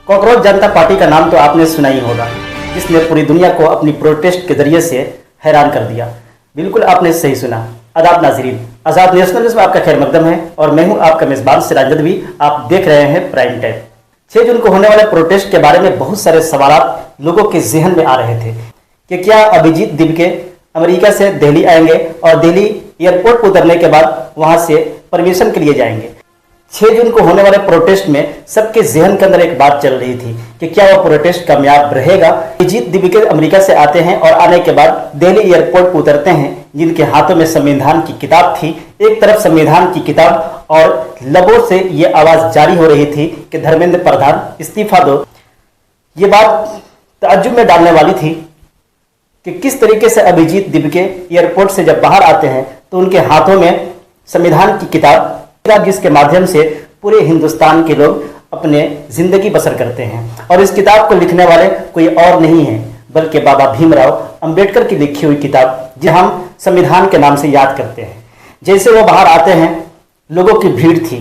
Cockroach जनता party का नाम तो आपने सुना ही होगा, जिसने पूरी दुनिया को अपनी प्रोटेस्ट के जरिए से हैरान कर दिया। बिल्कुल आपने सही सुना। आदाब नाजरीन, आज़ाद नेशनलिज्म में आपका खैर मकदम है और मैं हूं आपका मेज़बान सिराज नदवी। आप देख रहे हैं प्राइम टाइम। 6 जून को होने वाले प्रोटेस्ट के बारे में बहुत सारे सवाल लोगों के जहन में आ रहे थे कि क्या अभिजीत दिब्के अमेरिका से दिल्ली आएंगे और दिल्ली एयरपोर्ट पर उतरने के बाद वहां से परमिशन के लिए जाएंगे। 6 जून को होने वाले प्रोटेस्ट में सबके जहन के अंदर एक बात चल रही थी कि क्या वह प्रोटेस्ट कामयाब रहेगा। अभिजीत दिब्के अमेरिका से आते हैं और आने के बाद दिल्ली एयरपोर्ट पर उतरते हैं, जिनके हाथों में संविधान की किताब थी। एक तरफ संविधान की किताब और लबों से ये आवाज जारी हो रही थी कि धर्मेंद्र प्रधान इस्तीफा दो। ये बात ताज्जुब में डालने वाली थी कि किस तरीके से अभिजीत दिब्के एयरपोर्ट से जब बाहर आते हैं तो उनके हाथों में संविधान की किताब, जिसके माध्यम से पूरे हिंदुस्तान के लोग अपने जिंदगी बसर करते हैं। और इस किताब को लिखने वाले कोई और नहीं है बल्कि बाबा भीमराव अंबेडकर की लिखी हुई किताब, जिसे हम संविधान के नाम से याद करते हैं। जैसे वो बाहर आते हैं, लोगों की भीड़ थी।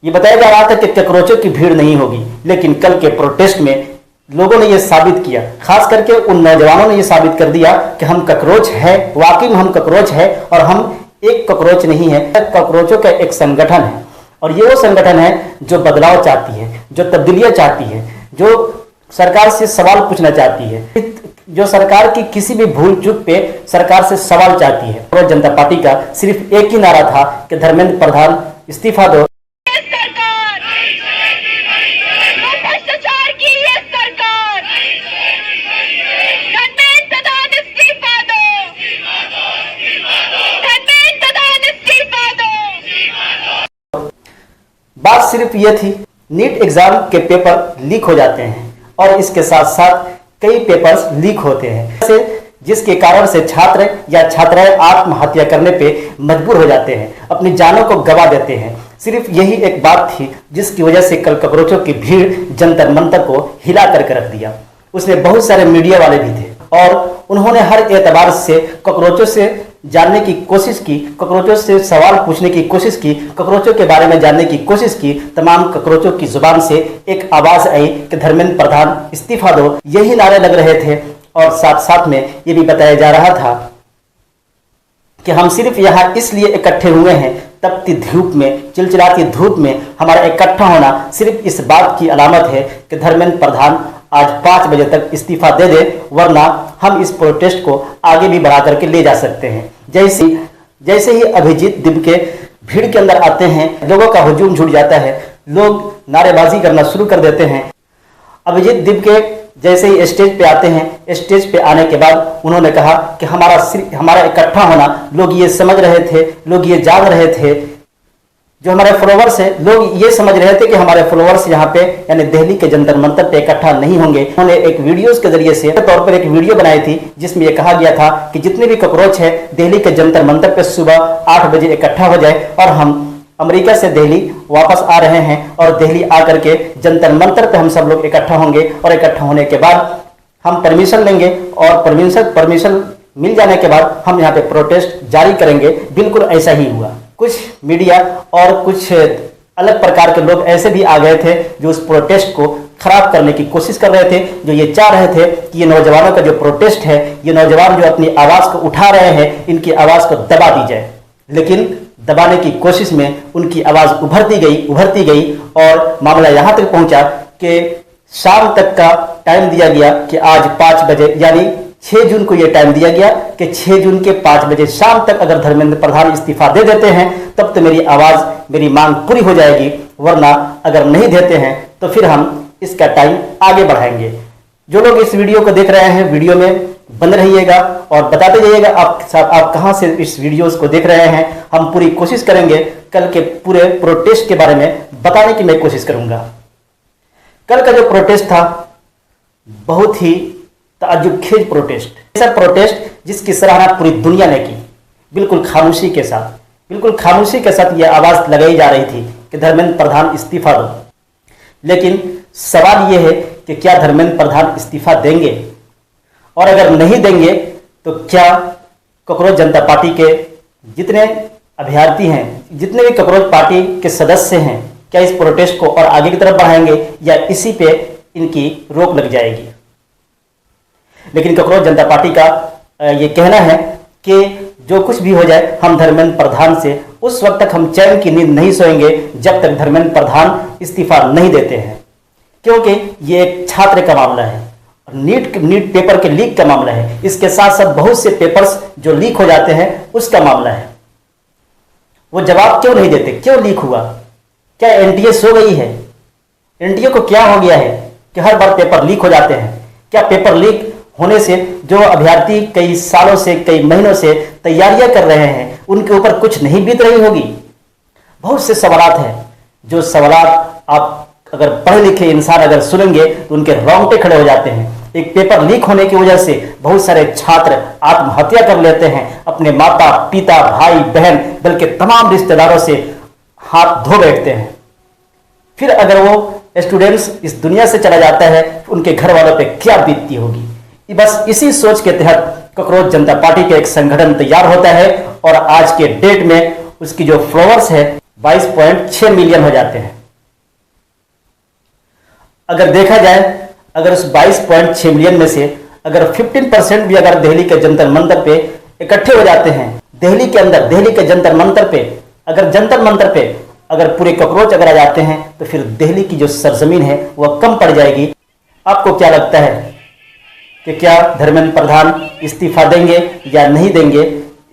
ये बताया जा रहा था कि ककरोचों की भीड़ नहीं होगी, लेकिन कल के प्रोटेस्ट में लोगों ने यह साबित किया, खास करके उन नौजवानों ने यह साबित कर दिया कि हम ककरोच है, वाकई में हम ककरोच है और हम एक ककरोच नहीं है, ककरोचों का एक संगठन है। और ये वो संगठन है जो बदलाव चाहती है, जो तब्दीलियां चाहती है, जो सरकार से सवाल पूछना चाहती है, जो सरकार की किसी भी भूल चूक पे सरकार से सवाल चाहती है। और जनता पार्टी का सिर्फ एक ही नारा था कि धर्मेंद्र प्रधान इस्तीफा दो। बात सिर्फ यह थी, नीट एग्जाम के पेपर लीक हो जाते हैं और इसके साथ साथ कई पेपर्स लीक होते हैं, जिसके कारण से छात्र या छात्राएं आत्महत्या करने पे मजबूर हो जाते हैं, अपनी जानों को गंवा देते हैं। सिर्फ यही एक बात थी जिसकी वजह से कल ककरोचों की भीड़ जंतर मंतर को हिला करके रख दिया। उसमें बहुत सारे मीडिया वाले भी थे और उन्होंने हर एतबार से ककरोचों से जानने की कोशिश की, ककरोचों से सवाल पूछने की कोशिश की, ककरोचों के बारे में जानने की कोशिश की। तमाम ककरोचों की जुबान से एक आवाज आई कि धर्मेंद्र प्रधान इस्तीफा दो। यही नारे लग रहे थे और साथ साथ में ये भी बताया जा रहा था कि हम सिर्फ यहाँ इसलिए इकट्ठे हुए हैं, तपती धूप में, चिलचिलाती धूप में हमारा इकट्ठा होना सिर्फ इस बात की अलामत है कि धर्मेंद्र प्रधान आज 5 बजे तक इस्तीफा दे दे, वरना हम इस प्रोटेस्ट को आगे भी बढ़ा करके ले जा सकते हैं। जैसे ही अभिजीत दिब्के भीड़ के अंदर आते हैं, लोगों का हुजूम जुट जाता है, लोग नारेबाजी करना शुरू कर देते हैं। अभिजीत दिब्के जैसे ही स्टेज पे आते हैं, स्टेज पे आने के बाद उन्होंने कहा कि हमारा इकट्ठा होना, लोग ये समझ रहे थे, लोग ये जान रहे थे, जो हमारे फॉलोवर्स हैं, लोग ये समझ रहे थे कि हमारे फॉलोवर्स यहाँ पे यानी दिल्ली के जंतर मंतर पे इकट्ठा नहीं होंगे। उन्होंने एक वीडियोस के जरिए से तौर पर एक वीडियो बनाई थी जिसमें यह कहा गया था कि जितने भी ककरोच है दिल्ली के जंतर मंतर पे सुबह 8 बजे इकट्ठा हो जाए और हम अमेरिका से दिल्ली वापस आ रहे हैं और दिल्ली आकर के जंतर मंतर पे हम सब लोग इकट्ठा होंगे और इकट्ठा होने के बाद हम परमिशन लेंगे और परमिशन मिल जाने के बाद हम यहाँ पे प्रोटेस्ट जारी करेंगे। बिल्कुल ऐसा ही हुआ। कुछ मीडिया और कुछ अलग प्रकार के लोग ऐसे भी आ गए थे जो उस प्रोटेस्ट को खराब करने की कोशिश कर रहे थे, जो ये चाह रहे थे कि ये नौजवानों का जो प्रोटेस्ट है, ये नौजवान जो अपनी आवाज़ को उठा रहे हैं, इनकी आवाज़ को दबा दी जाए। लेकिन दबाने की कोशिश में उनकी आवाज़ उभरती गई और मामला यहाँ तक पहुँचा कि शाम तक का टाइम दिया गया कि आज 5 बजे यानी 6 जून को यह टाइम दिया गया कि 6 जून के 5 बजे शाम तक अगर धर्मेंद्र प्रधान इस्तीफा दे देते हैं तब तो मेरी आवाज़, मेरी मांग पूरी हो जाएगी, वरना अगर नहीं देते हैं तो फिर हम इसका टाइम आगे बढ़ाएंगे। जो लोग इस वीडियो को देख रहे हैं, वीडियो में बन रहिएगा और बताते जाइएगा आप कहाँ से इस वीडियोस को देख रहे हैं। हम पूरी कोशिश करेंगे कल के पूरे प्रोटेस्ट के बारे में बताने की मैं कोशिश करूँगा। कल का जो प्रोटेस्ट था बहुत ही ताज्जुबखेज प्रोटेस्ट, ऐसा प्रोटेस्ट जिसकी सराहना पूरी दुनिया ने की। बिल्कुल खामोशी के साथ यह आवाज़ लगाई जा रही थी कि धर्मेंद्र प्रधान इस्तीफा दो। लेकिन सवाल यह है कि क्या धर्मेंद्र प्रधान इस्तीफा देंगे, और अगर नहीं देंगे तो क्या ककरोच जनता पार्टी के जितने अभ्यर्थी हैं, जितने भी ककरोच पार्टी के सदस्य हैं, क्या इस प्रोटेस्ट को और आगे की तरफ बढ़ाएंगे या इनकी रोक लग जाएगी। लेकिन ककरोच जनता पार्टी का ये कहना है कि जो कुछ भी हो जाए, हम धर्मेंद्र प्रधान से उस वक्त तक हम चैन की नींद नहीं सोएंगे जब तक धर्मेंद्र प्रधान इस्तीफा नहीं देते हैं, क्योंकि ये एक छात्र का मामला है, नीट पेपर के लीक का मामला है। इसके साथ साथ बहुत से पेपर्स जो लीक हो जाते हैं उसका मामला है। वो जवाब क्यों नहीं देते, क्यों लीक हुआ? क्या एनटीए सो गई है? एनटीए को क्या हो गया है कि हर बार पेपर लीक हो जाते हैं? क्या पेपर लीक होने से जो अभ्यर्थी कई सालों से, कई महीनों से तैयारियां कर रहे हैं, उनके ऊपर कुछ नहीं बीत रही होगी? बहुत से सवालात हैं, जो सवालात आप अगर पढ़े लिखे इंसान अगर सुनेंगे तो उनके रोंगटे खड़े हो जाते हैं। एक पेपर लीक होने की वजह से बहुत सारे छात्र आत्महत्या कर लेते हैं, अपने माता पिता भाई बहन बल्कि तमाम रिश्तेदारों से हाथ धो बैठते हैं। फिर अगर वो स्टूडेंट्स इस दुनिया से चला जाता है, उनके घर वालों पे क्या बीतती होगी? बस इसी सोच के तहत ककरोच जनता पार्टी का एक संगठन तैयार होता है और आज के डेट में उसकी जो फॉलोअर्स है 22.6 मिलियन हो जाते हैं। अगर देखा जाए, अगर उस 22.6 मिलियन में से अगर 15% भी अगर दिल्ली के जंतर मंतर पे इकट्ठे हो जाते हैं, दिल्ली के अंदर, दिल्ली के जंतर मंतर पे अगर जंतर मंतर पे अगर पूरे ककरोच अगर आ जाते हैं, तो फिर दिल्ली की जो सरजमीन है वह कम पड़ जाएगी। आपको क्या लगता है कि क्या धर्मेंद्र प्रधान इस्तीफा देंगे या नहीं देंगे?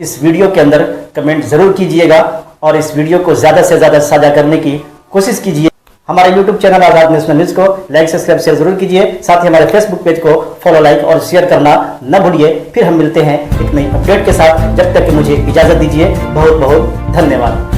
इस वीडियो के अंदर कमेंट जरूर कीजिएगा और इस वीडियो को ज़्यादा से ज़्यादा साझा करने की कोशिश कीजिए। हमारे YouTube चैनल आजाद नेशनल न्यूज़ को लाइक सब्सक्राइब शेयर जरूर कीजिए। साथ ही हमारे Facebook पेज को फॉलो लाइक और शेयर करना न भूलिए। फिर हम मिलते हैं एक नई अपडेट के साथ। जब तक कि मुझे इजाज़त दीजिए, बहुत बहुत धन्यवाद।